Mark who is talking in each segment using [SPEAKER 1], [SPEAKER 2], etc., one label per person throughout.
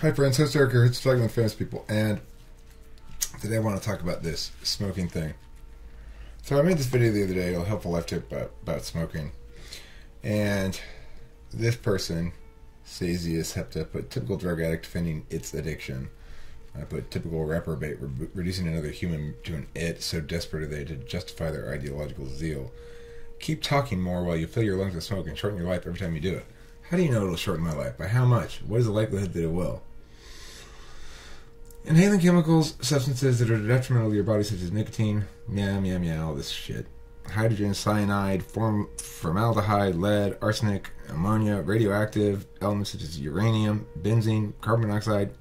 [SPEAKER 1] Hi friends, host Eric here, it's Talking with Famous People, and today I want to talk about this smoking thing. So I made this video the other day, a helpful life tip about smoking, and this person, Sazius Hepta, put typical drug addict defending its addiction. I put typical reprobate, reducing another human to an it, so desperate are they to justify their ideological zeal. Keep talking more while you fill your lungs with smoke and shorten your life every time you do it. How do you know it'll shorten my life? By how much? What is the likelihood that it will? Inhaling chemicals, substances that are detrimental to your body, such as nicotine, all this shit. Hydrogen, cyanide, formaldehyde, lead, arsenic, ammonia, radioactive elements such as uranium, benzene, carbon monoxide,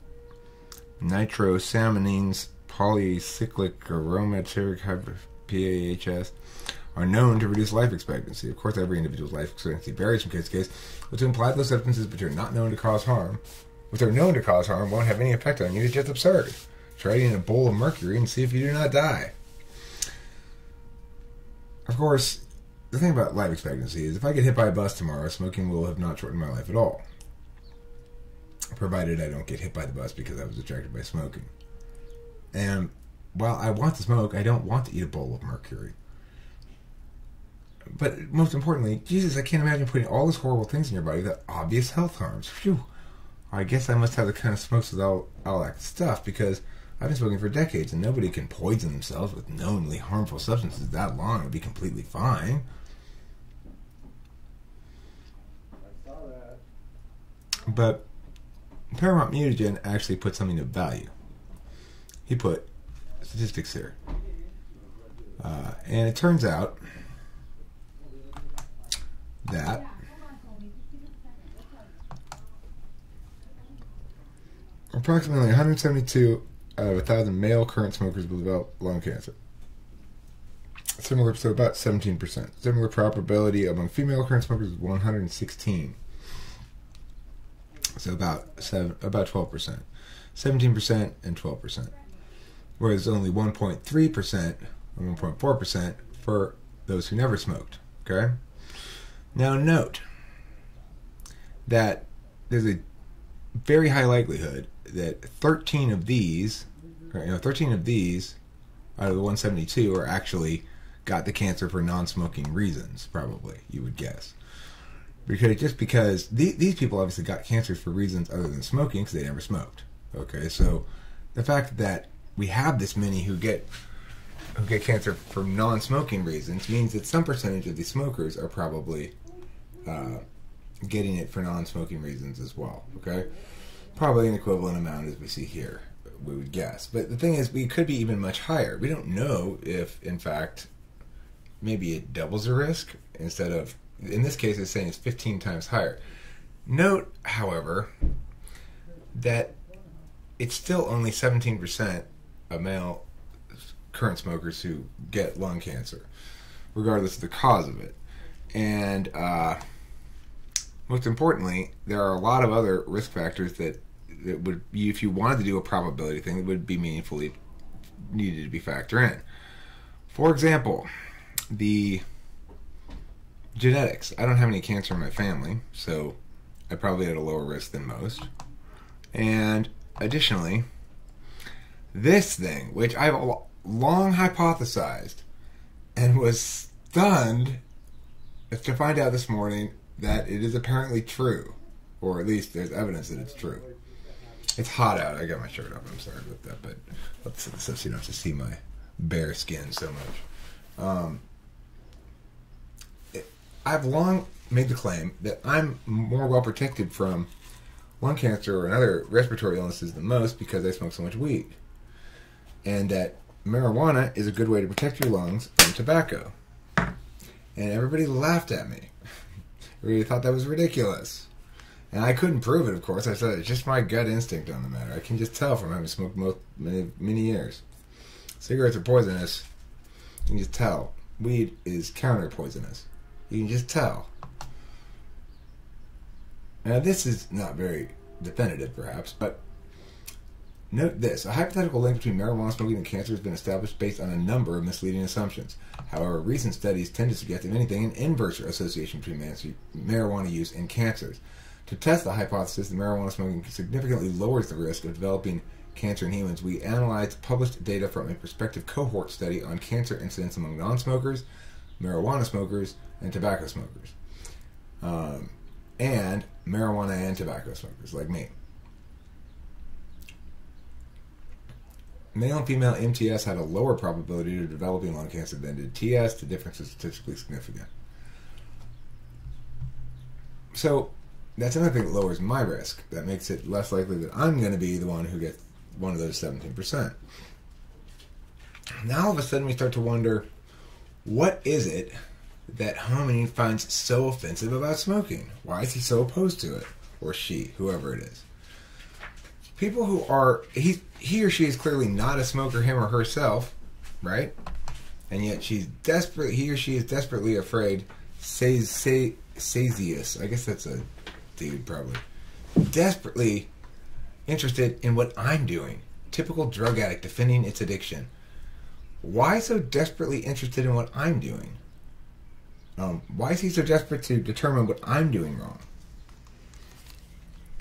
[SPEAKER 1] nitrosaminines, polycyclic aromatic PAHs, are known to reduce life expectancy. Of course, every individual's life expectancy varies from case to case, but to imply those substances which are not known to cause harm, won't have any effect on you is just absurd. Try eating a bowl of mercury and see if you do not die. Of course, the thing about life expectancy is if I get hit by a bus tomorrow, smoking will have not shortened my life at all. Provided I don't get hit by the bus because I was attracted by smoking. And while I want to smoke, I don't want to eat a bowl of mercury. But most importantly, Jesus, I can't imagine putting all those horrible things in your body, the obvious health harms. Phew. I guess I must have the kind of smokes with all that stuff, because I've been smoking for decades and nobody can poison themselves with knownly harmful substances that long. It would be completely fine.
[SPEAKER 2] I saw that.
[SPEAKER 1] But Paramount Mutagen actually put something of value. He put statistics here. And it turns out that approximately 172 out of 1,000 male current smokers will develop lung cancer. So about 17%. Similar probability among female current smokers is 116. So about 12%. 17% and 12%. Whereas only 1.3% or 1.4% for those who never smoked. Okay? Now note that there's a very high likelihood that 13 of these out of the 172 are actually got the cancer for non-smoking reasons, probably, you would guess. Because these people obviously got cancer for reasons other than smoking because they never smoked. Okay, so the fact that we have this many who get cancer for non-smoking reasons means that some percentage of the smokers are probably getting it for non-smoking reasons as well. Okay, probably an equivalent amount as we see here, we would guess. But the thing is, we could be even much higher. We don't know if, in fact, maybe it doubles the risk instead of, in this case, it's saying it's 15 times higher. Note, however, that it's still only 17% of male current smokers who get lung cancer, regardless of the cause of it. And most importantly, there are a lot of other risk factors that would, if you wanted to do a probability thing, that would be meaningfully needed to be factored in. For example, the genetics. I don't have any cancer in my family, so I probably had a lower risk than most. And additionally, this thing, which I've long hypothesized and was stunned to find out this morning that it is apparently true, or at least there's evidence that it's true. It's hot out. I got my shirt off. I'm sorry about that, but let's set this up so you don't have to see my bare skin so much. I've long made the claim that I'm more well protected from lung cancer and other respiratory illnesses than most because I smoke so much weed, and that marijuana is a good way to protect your lungs from tobacco. And everybody laughed at me. Everybody thought that was ridiculous. And I couldn't prove it, of course. I said it's just my gut instinct on the matter. I can just tell from having smoked many years. Cigarettes are poisonous. You can just tell. Weed is counter-poisonous. You can just tell. Now, this is not very definitive, perhaps, but note this. A hypothetical link between marijuana smoking and cancer has been established based on a number of misleading assumptions. However, recent studies tend to suggest, if anything, an inverse association between marijuana use and cancers. To test the hypothesis that marijuana smoking significantly lowers the risk of developing cancer in humans, we analyzed published data from a prospective cohort study on cancer incidence among non-smokers, marijuana smokers, and tobacco smokers. And marijuana and tobacco smokers, like me. Male and female MTS had a lower probability of developing lung cancer than did TS. The difference is statistically significant. So, that's another thing that lowers my risk. That makes it less likely that I'm going to be the one who gets one of those 17%. Now all of a sudden we start to wonder, what is it that homie finds so offensive about smoking? Why is he so opposed to it? Or she, whoever it is. People who are, he or she is clearly not a smoker, him or herself, right? And yet he or she is desperately afraid, Sazius, I guess that's a dude probably, desperately interested in what I'm doing. Typical drug addict defending its addiction. Why so desperately interested in what I'm doing? Why is he so desperate to determine what I'm doing wrong?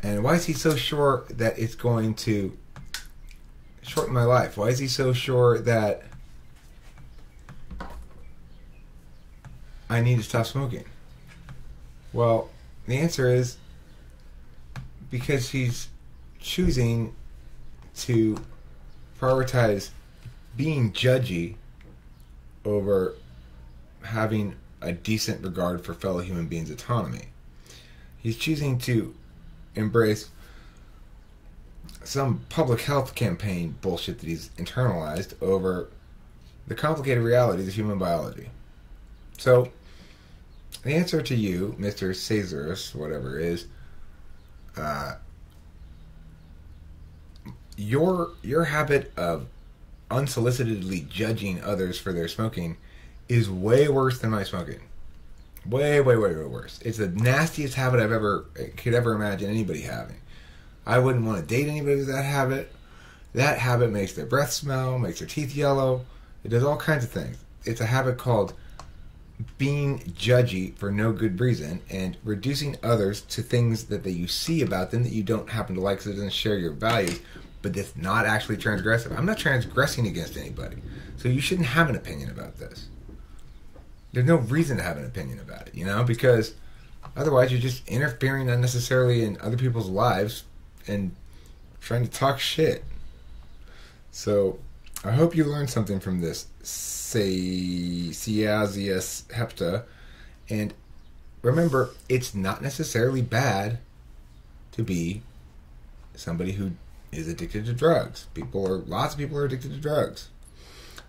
[SPEAKER 1] And why is he so sure that it's going to shorten my life? Why is he so sure that I need to stop smoking? Well, the answer is because he's choosing to prioritize being judgy over having a decent regard for fellow human beings' autonomy. He's choosing to embrace some public health campaign bullshit that he's internalized over the complicated realities of human biology. So, the answer to you, Mr. Caesarus, whatever, is your habit of unsolicitedly judging others for their smoking is way worse than my smoking. Way, way, way, way worse. It's the nastiest habit could ever imagine anybody having. I wouldn't want to date anybody with that habit. That habit makes their breath smell, makes their teeth yellow. It does all kinds of things. It's a habit called being judgy for no good reason and reducing others to things that you see about them that you don't happen to like because it doesn't share your values, but that's not actually transgressive. I'm not transgressing against anybody, so you shouldn't have an opinion about this. There's no reason to have an opinion about it, because otherwise you're just interfering unnecessarily in other people's lives and trying to talk shit. So, I hope you learned something from this Ciasius hepta. And remember, it's not necessarily bad to be somebody who is addicted to drugs. Lots of people are addicted to drugs.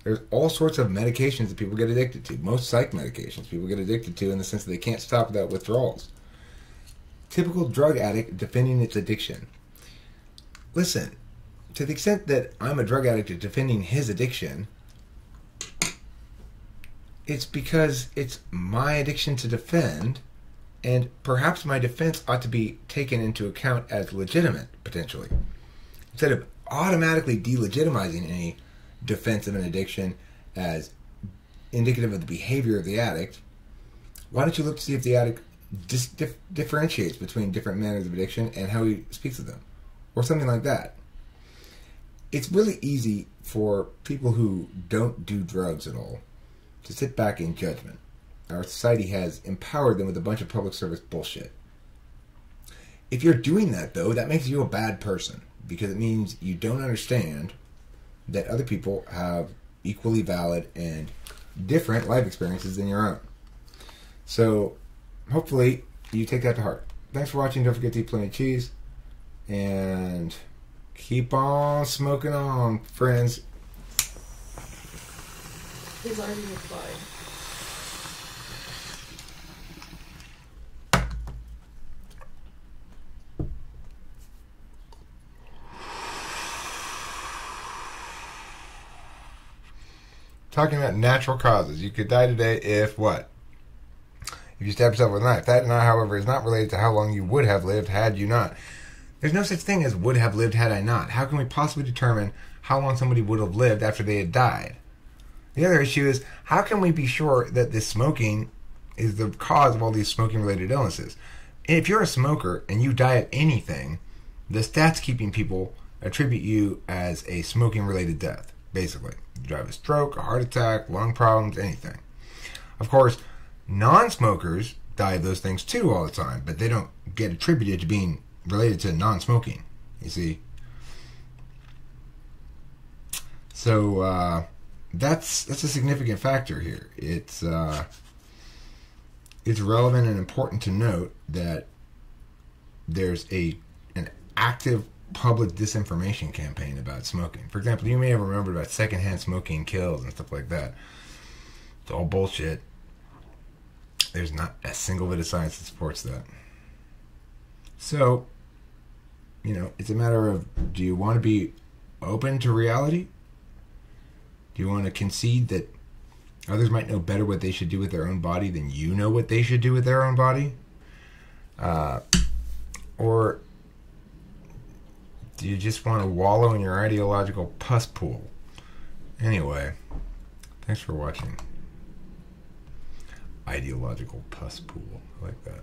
[SPEAKER 1] There's all sorts of medications that people get addicted to. Most psych medications people get addicted to in the sense that they can't stop without withdrawals. Typical drug addict defending its addiction. Listen, to the extent that I'm a drug addict defending his addiction, it's because it's my addiction to defend, and perhaps my defense ought to be taken into account as legitimate, potentially. Instead of automatically delegitimizing any defense of an addiction as indicative of the behavior of the addict, why don't you look to see if the addict differentiates between different manners of addiction and how he speaks of them, or something like that. It's really easy for people who don't do drugs at all to sit back in judgment. Our society has empowered them with a bunch of public service bullshit. If you're doing that, though, that makes you a bad person, because it means you don't understand that other people have equally valid and different life experiences than your own. So, hopefully, you take that to heart. Thanks for watching. Don't forget to eat plenty of cheese. And keep on smoking on, friends.
[SPEAKER 3] He's already replied.
[SPEAKER 1] Talking about natural causes. You could die today if what? If you stab yourself with a knife. That, however, is not related to how long you would have lived had you not. There's no such thing as would have lived had I not. How can we possibly determine how long somebody would have lived after they had died? The other issue is, how can we be sure that this smoking is the cause of all these smoking-related illnesses? if you're a smoker and you die of anything, the stats keeping people attribute you as a smoking related death, basically. You die of a stroke, a heart attack, lung problems, anything. Of course, non-smokers die of those things too all the time, but they don't get attributed to being related to non-smoking, you see. So that's a significant factor here. It's relevant and important to note that there's an active public disinformation campaign about smoking. For example, you may have remembered about secondhand smoking kills and stuff like that. It's all bullshit. There's not a single bit of science that supports that. So, it's a matter of, do you want to be open to reality? Do you want to concede that others might know better what they should do with their own body than you know what they should do with their own body? Or do you just want to wallow in your ideological pus pool? Anyway, thanks for watching. Ideological pus pool. I like that.